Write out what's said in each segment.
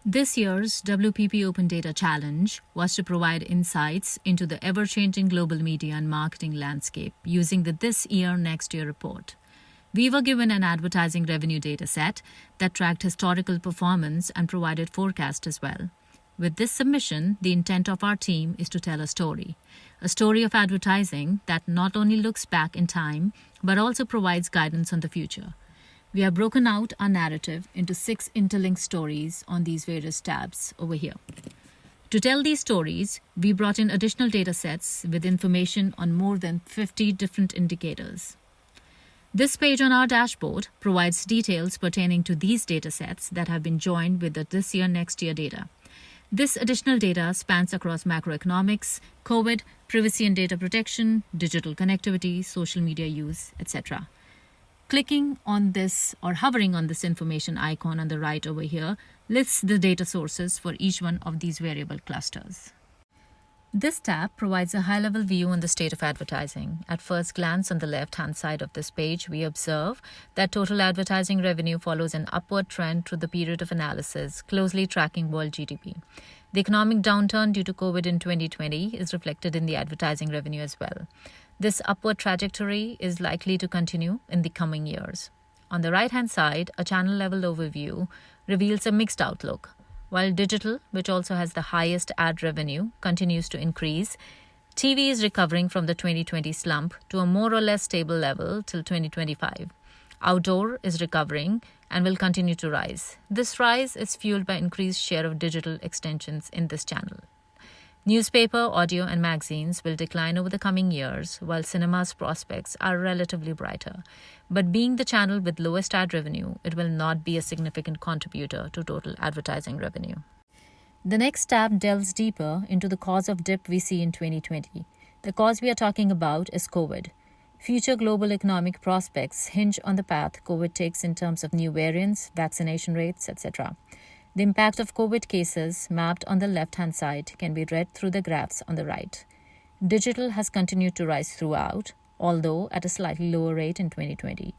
This year's WPP Open Data Challenge was to provide insights into the ever-changing global media and marketing landscape using the This Year, Next Year report. We were given an advertising revenue data set that tracked historical performance and provided forecast as well. With this submission, the intent of our team is to tell a story of advertising that not only looks back in time, but also provides guidance on the future. We have broken out our narrative into 6 interlinked stories on these various tabs over here. To tell these stories, we brought in additional data sets with information on more than 50 different indicators. This page on our dashboard provides details pertaining to these data sets that have been joined with the This Year, Next Year data. This additional data spans across macroeconomics, COVID, privacy and data protection, digital connectivity, social media use, etc. Clicking on this or hovering on this information icon on the right over here lists the data sources for each one of these variable clusters. This tab provides a high-level view on the state of advertising. At first glance on the left-hand side of this page, we observe that total advertising revenue follows an upward trend through the period of analysis, closely tracking world GDP. The economic downturn due to COVID in 2020 is reflected in the advertising revenue as well. This upward trajectory is likely to continue in the coming years. On the right-hand side, a channel-level overview reveals a mixed outlook. While digital, which also has the highest ad revenue, continues to increase, TV is recovering from the 2020 slump to a more or less stable level till 2025. Outdoor is recovering and will continue to rise. This rise is fueled by increased share of digital extensions in this channel. Newspaper, audio, and magazines will decline over the coming years, while cinema's prospects are relatively brighter. But being the channel with lowest ad revenue, it will not be a significant contributor to total advertising revenue. The next tab delves deeper into the cause of dip we see in 2020. The cause we are talking about is COVID. Future global economic prospects hinge on the path COVID takes in terms of new variants, vaccination rates, etc. The impact of COVID cases mapped on the left-hand side can be read through the graphs on the right. Digital has continued to rise throughout, although at a slightly lower rate in 2020.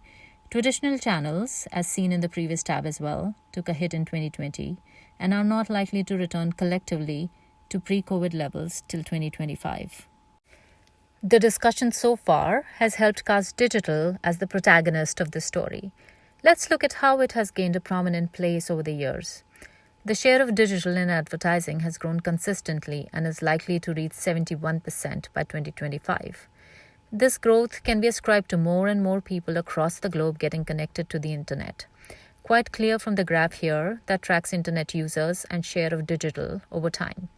Traditional channels, as seen in the previous tab as well, took a hit in 2020 and are not likely to return collectively to pre-COVID levels till 2025. The discussion so far has helped cast digital as the protagonist of the story. Let's look at how it has gained a prominent place over the years. The share of digital in advertising has grown consistently and is likely to reach 71% by 2025. This growth can be ascribed to more and more people across the globe getting connected to the internet. Quite clear from the graph here that tracks internet users and share of digital over time.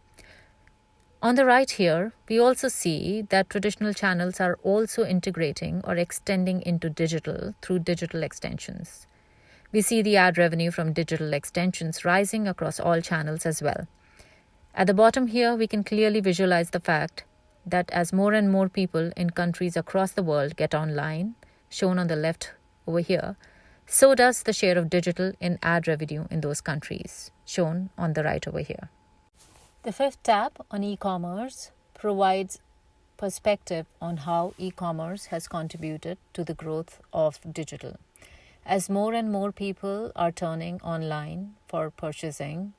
On the right here, we also see that traditional channels are also integrating or extending into digital through digital extensions. We see the ad revenue from digital extensions rising across all channels as well. At the bottom here, we can clearly visualize the fact that as more and more people in countries across the world get online, shown on the left over here, so does the share of digital in ad revenue in those countries, shown on the right over here. The fifth tab on e-commerce provides perspective on how e-commerce has contributed to the growth of digital. As more and more people are turning online for purchasing,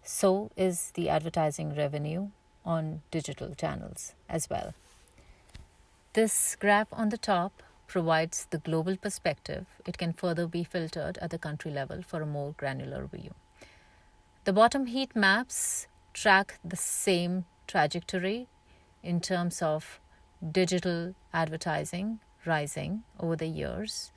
so is the advertising revenue on digital channels as well. This graph on the top provides the global perspective. It can further be filtered at the country level for a more granular view. The bottom heat maps track the same trajectory in terms of digital advertising rising over the years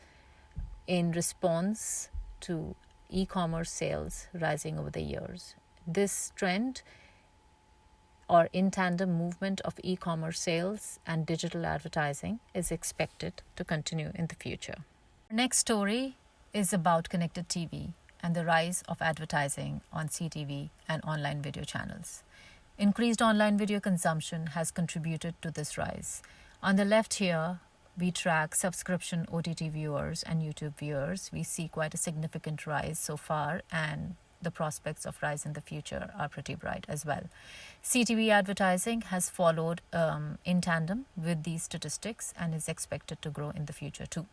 in response to e-commerce sales rising over the years. This trend or in tandem movement of e-commerce sales and digital advertising is expected to continue in the future. Our next story is about connected TV and the rise of advertising on CTV and online video channels. Increased online video consumption has contributed to this rise. On the left here, we track subscription OTT viewers and YouTube viewers. We see quite a significant rise so far, and the prospects of rise in the future are pretty bright as well. CTV advertising has followed in tandem with these statistics and is expected to grow in the future too.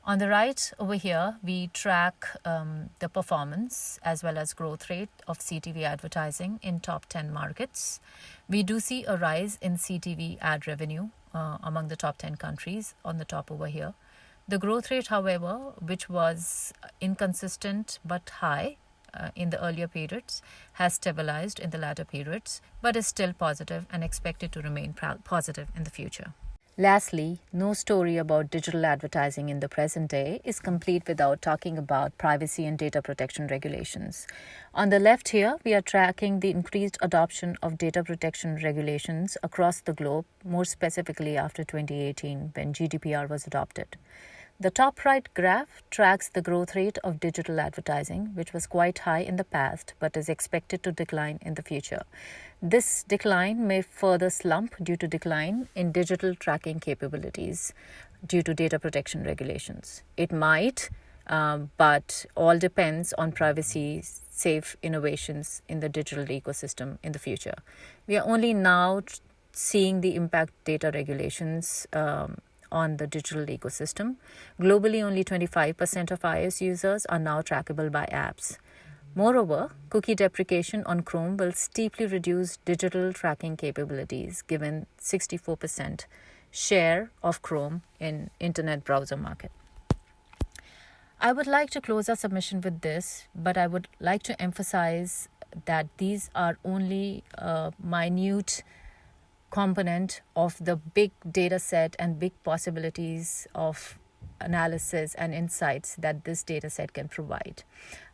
On the right over here, we track the performance as well as growth rate of CTV advertising in top 10 markets. We do see a rise in CTV ad revenue among the top 10 countries on the top over here. The growth rate, however, which was inconsistent but high in the earlier periods, has stabilized in the latter periods, but is still positive and expected to remain positive in the future. Lastly, no story about digital advertising in the present day is complete without talking about privacy and data protection regulations. On the left here, we are tracking the increased adoption of data protection regulations across the globe, more specifically after 2018 when GDPR was adopted. The top right graph tracks the growth rate of digital advertising, which was quite high in the past but is expected to decline in the future. This decline may further slump due to decline in digital tracking capabilities due to data protection regulations. It might, but all depends on privacy-safe innovations in the digital ecosystem in the future. We are only now seeing the impact data regulations on the digital ecosystem. Globally, only 25% of iOS users are now trackable by apps. Moreover, cookie deprecation on Chrome will steeply reduce digital tracking capabilities given 64% share of Chrome in internet browser market. I would like to close our submission with this, but I would like to emphasize that these are only a minute component of the big data set and big possibilities of analysis and insights that this data set can provide.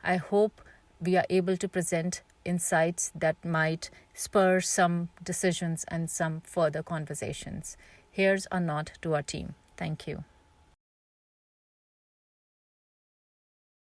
I hope we are able to present insights that might spur some decisions and some further conversations. Here's a nod to our team. Thank you.